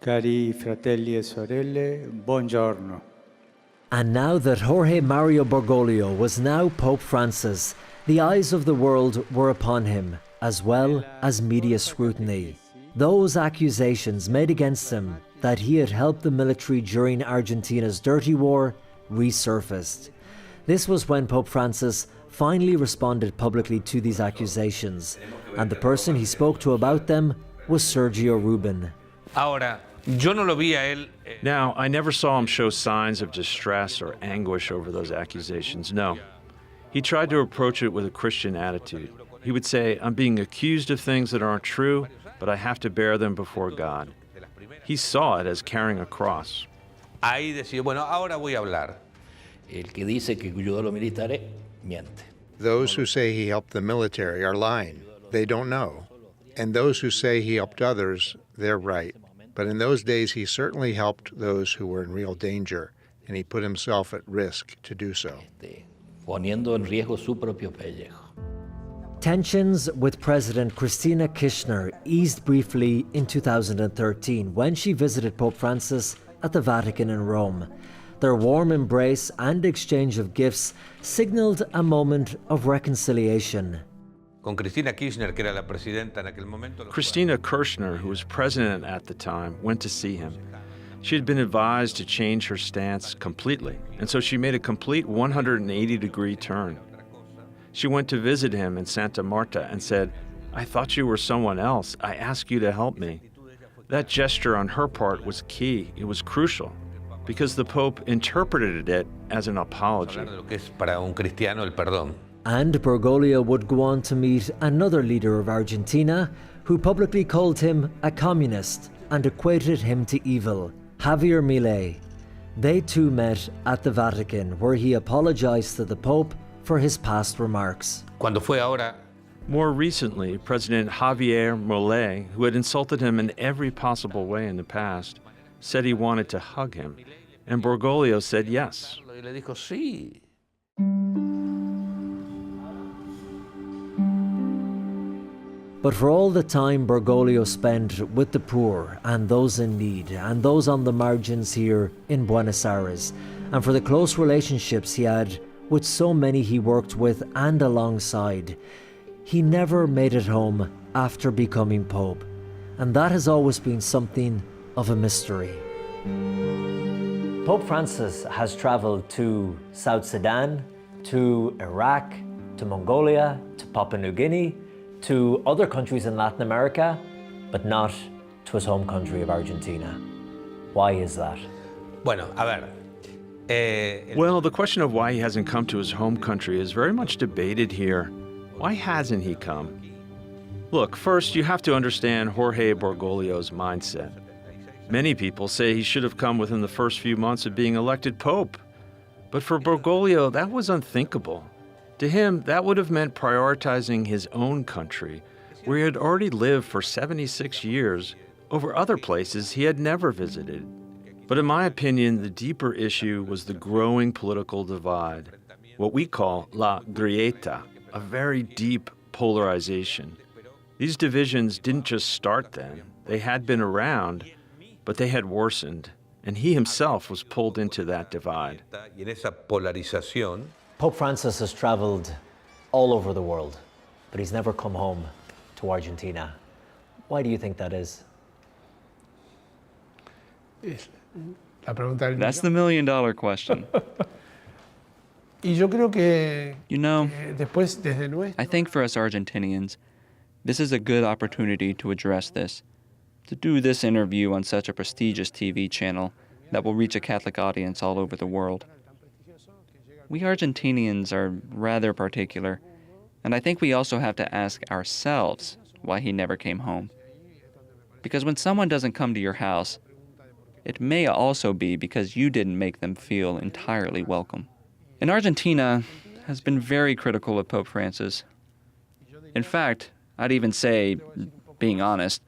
Cari fratelli e sorelle, buongiorno. And now that Jorge Mario Bergoglio was now Pope Francis, the eyes of the world were upon him, as well as media scrutiny. Those accusations made against him that he had helped the military during Argentina's dirty war resurfaced. This was when Pope Francis finally responded publicly to these accusations, and the person he spoke to about them was Sergio Rubin. Now, I never saw him show signs of distress or anguish over those accusations, no. He tried to approach it with a Christian attitude. He would say, I'm being accused of things that aren't true, but I have to bear them before God. He saw it as carrying a cross. Ahí decidió, bueno, ahora voy a hablar. El que dice que ayudó a los militares, miente. Those who say he helped the military are lying. They don't know. And those who say he helped others, they're right. But in those days, he certainly helped those who were in real danger, and he put himself at risk to do so. Poniendo en riesgo su propio pellejo. Tensions with President Cristina Kirchner eased briefly in 2013 when she visited Pope Francis at the Vatican in Rome. Their warm embrace and exchange of gifts signaled a moment of reconciliation. Cristina Kirchner, que era la presidenta en aquel momento. Cristina Kirchner, who was president at the time, went to see him. She had been advised to change her stance completely, and so she made a complete 180-degree turn. She went to visit him in Santa Marta and said, I thought you were someone else. I asked you to help me. That gesture on her part was key. It was crucial. because the Pope interpreted it as an apology. And Bergoglio would go on to meet another leader of Argentina who publicly called him a communist and equated him to evil, Javier Milei. They too met at the Vatican, where he apologized to the Pope for his past remarks. More recently, President Javier Milei, who had insulted him in every possible way in the past, said he wanted to hug him, and Bergoglio said yes. But for all the time Bergoglio spent with the poor and those in need and those on the margins here in Buenos Aires, and for the close relationships he had with so many he worked with and alongside, he never made it home after becoming Pope, and that has always been something of a mystery. Pope Francis has traveled to South Sudan, to Iraq, to Mongolia, to Papua New Guinea, to other countries in Latin America, but not to his home country of Argentina. Why is that? Well, the question of why he hasn't come to his home country is very much debated here. Why hasn't he come? Look, first you have to understand Jorge Bergoglio's mindset. Many people say he should have come within the first few months of being elected Pope. But for Bergoglio, that was unthinkable. To him, that would have meant prioritizing his own country, where he had already lived for 76 years, over other places he had never visited. But in my opinion, the deeper issue was the growing political divide, what we call la grieta, a very deep polarization. These divisions didn't just start then. They had been around, but they had worsened, and he himself was pulled into that divide. Pope Francis has traveled all over the world, but he's never come home to Argentina. Why do you think that is? That's the million-dollar question. You know, I think for us Argentinians, this is a good opportunity to address this, to do this interview on such a prestigious TV channel that will reach a Catholic audience all over the world. We Argentinians are rather particular, and I think we also have to ask ourselves why he never came home. Because when someone doesn't come to your house, it may also be because you didn't make them feel entirely welcome. And Argentina has been very critical of Pope Francis. In fact, I'd even say, being honest,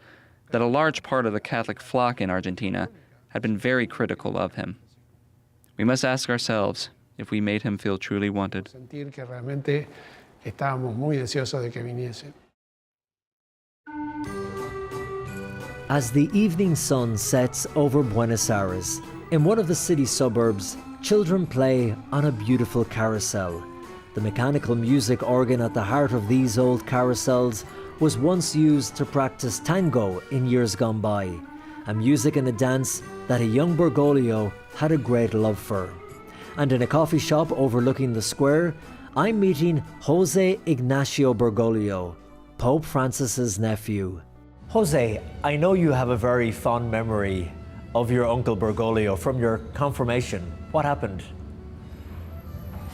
that a large part of the Catholic flock in Argentina had been very critical of him. We must ask ourselves if we made him feel truly wanted. As the evening sun sets over Buenos Aires, in one of the city suburbs, children play on a beautiful carousel. The mechanical music organ at the heart of these old carousels was once used to practice tango in years gone by, a music and a dance that a young Bergoglio had a great love for. And in a coffee shop overlooking the square, I'm meeting Jose Ignacio Bergoglio, Pope Francis's nephew. Jose, I know you have a very fond memory of your uncle Bergoglio from your confirmation. What happened?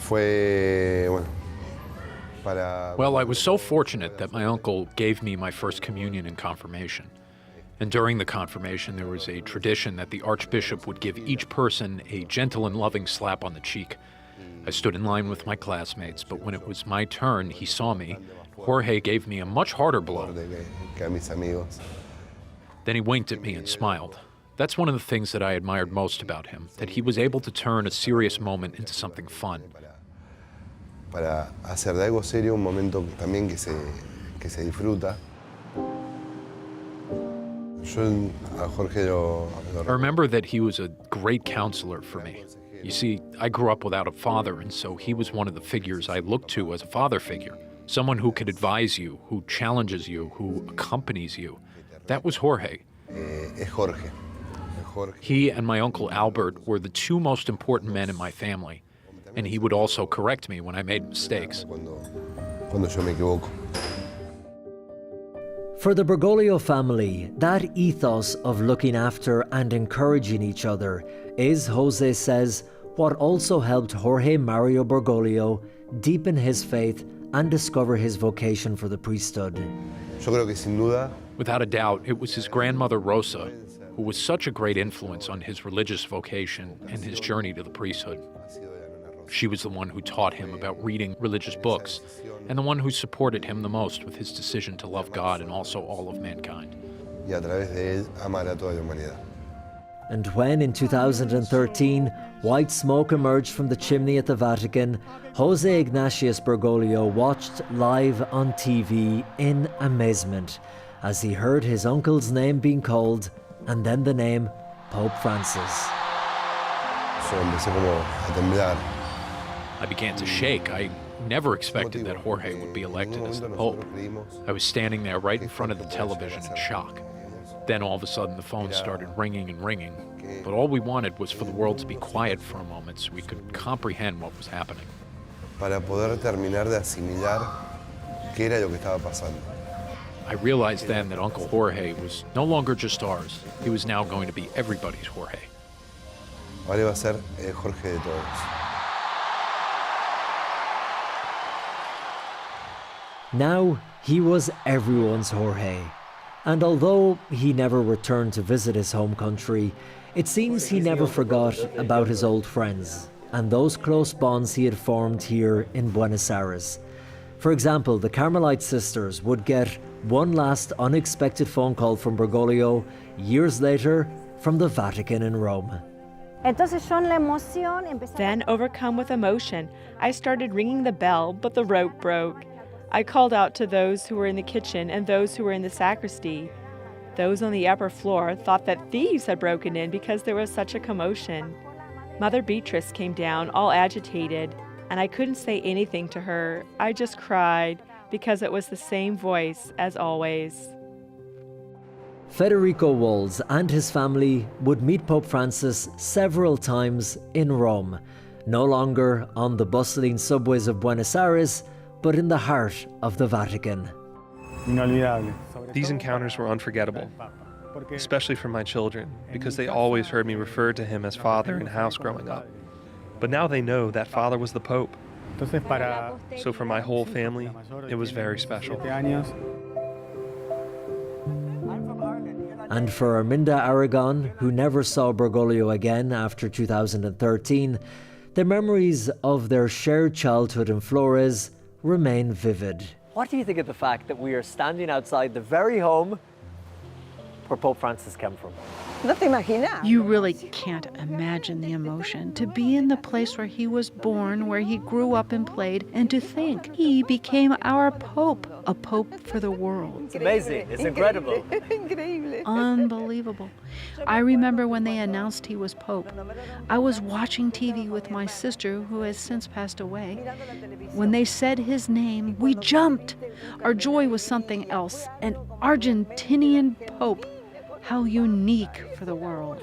Well, I was so fortunate that my uncle gave me my first communion and confirmation. And during the confirmation, there was a tradition that the Archbishop would give each person a gentle and loving slap on the cheek. I stood in line with my classmates, but when it was my turn, he saw me. Jorge gave me a much harder blow. Then he winked at me and smiled. That's one of the things that I admired most about him, that he was able to turn a serious moment into something fun. Para hacer de algo serio un momento también que se disfruta. I remember that he was a great counselor for me. You see, I grew up without a father, and so he was one of the figures I looked to as a father figure. Someone who could advise you, who challenges you, who accompanies you. That was Jorge. He and my uncle Albert were the two most important men in my family, and he would also correct me when I made mistakes. For the Bergoglio family, that ethos of looking after and encouraging each other is, Jose says, what also helped Jorge Mario Bergoglio deepen his faith and discover his vocation for the priesthood. Without a doubt, it was his grandmother Rosa who was such a great influence on his religious vocation and his journey to the priesthood. She was the one who taught him about reading religious books and the one who supported him the most with his decision to love God and also all of mankind. And when, in 2013, white smoke emerged from the chimney at the Vatican, Jose Ignatius Bergoglio watched live on TV in amazement as he heard his uncle's name being called, and then the name Pope Francis. I began to shake. I never expected that Jorge would be elected as the Pope. I was standing there right in front of the television in shock. Then all of a sudden the phone started ringing and ringing, but all we wanted was for the world to be quiet for a moment so we could comprehend what was happening. I realized then that Uncle Jorge was no longer just ours. He was now going to be everybody's Jorge. Now he was everyone's Jorge. And although he never returned to visit his home country, it seems he never forgot about his old friends and those close bonds he had formed here in Buenos Aires. For example, the Carmelite sisters would get one last unexpected phone call from Bergoglio years later from the Vatican in Rome. Then, overcome with emotion, I started ringing the bell, but the rope broke. I called out to those who were in the kitchen and those who were in the sacristy. Those on the upper floor thought that thieves had broken in because there was such a commotion. Mother Beatrice came down, all agitated, and I couldn't say anything to her. I just cried because it was the same voice as always. Federico Wolz and his family would meet Pope Francis several times in Rome, no longer on the bustling subways of Buenos Aires, but in the heart of the Vatican. These encounters were unforgettable, especially for my children, because they always heard me refer to him as Father in house growing up. But now they know that Father was the Pope. So for my whole family, it was very special. And for Arminda Aragon, who never saw Bergoglio again after 2013, the memories of their shared childhood in Flores remain vivid. What do you think of the fact that we are standing outside the very home where Pope Francis came from? You really can't imagine the emotion to be in the place where he was born, where he grew up and played, and to think he became our Pope, a Pope for the world. It's amazing. It's incredible. Unbelievable. I remember when they announced he was Pope. I was watching TV with my sister, who has since passed away. When they said his name, we jumped. Our joy was something else, an Argentinian Pope. How unique for the world.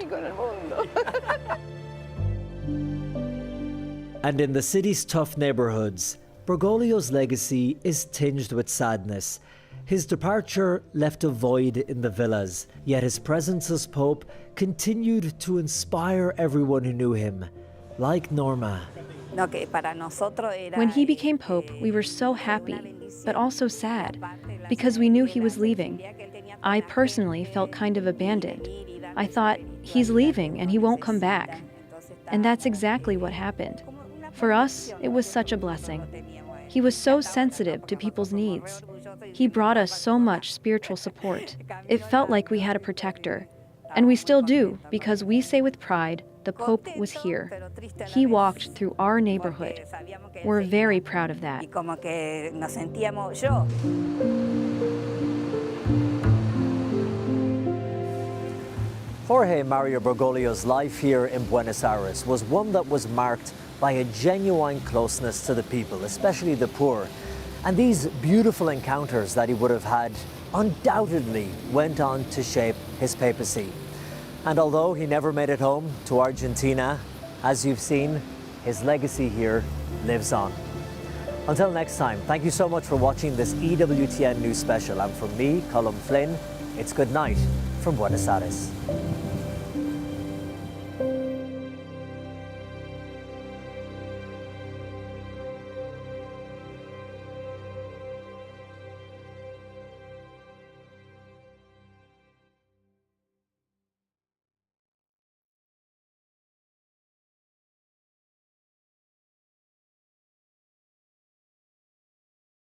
And in the city's tough neighborhoods, Bergoglio's legacy is tinged with sadness. His departure left a void in the villas, yet his presence as Pope continued to inspire everyone who knew him, like Norma. When he became Pope, we were so happy, but also sad, because we knew he was leaving. I personally felt kind of abandoned. I thought, he's leaving and he won't come back. And that's exactly what happened. For us, it was such a blessing. He was so sensitive to people's needs. He brought us so much spiritual support. It felt like we had a protector. And we still do, because we say with pride, the Pope was here. He walked through our neighborhood. We're very proud of that. Jorge Mario Bergoglio's life here in Buenos Aires was one that was marked by a genuine closeness to the people, especially the poor. And these beautiful encounters that he would have had undoubtedly went on to shape his papacy. And although he never made it home to Argentina, as you've seen, his legacy here lives on. Until next time, thank you so much for watching this EWTN News Special. And from me, Colm Flynn, it's good night from Buenos Aires.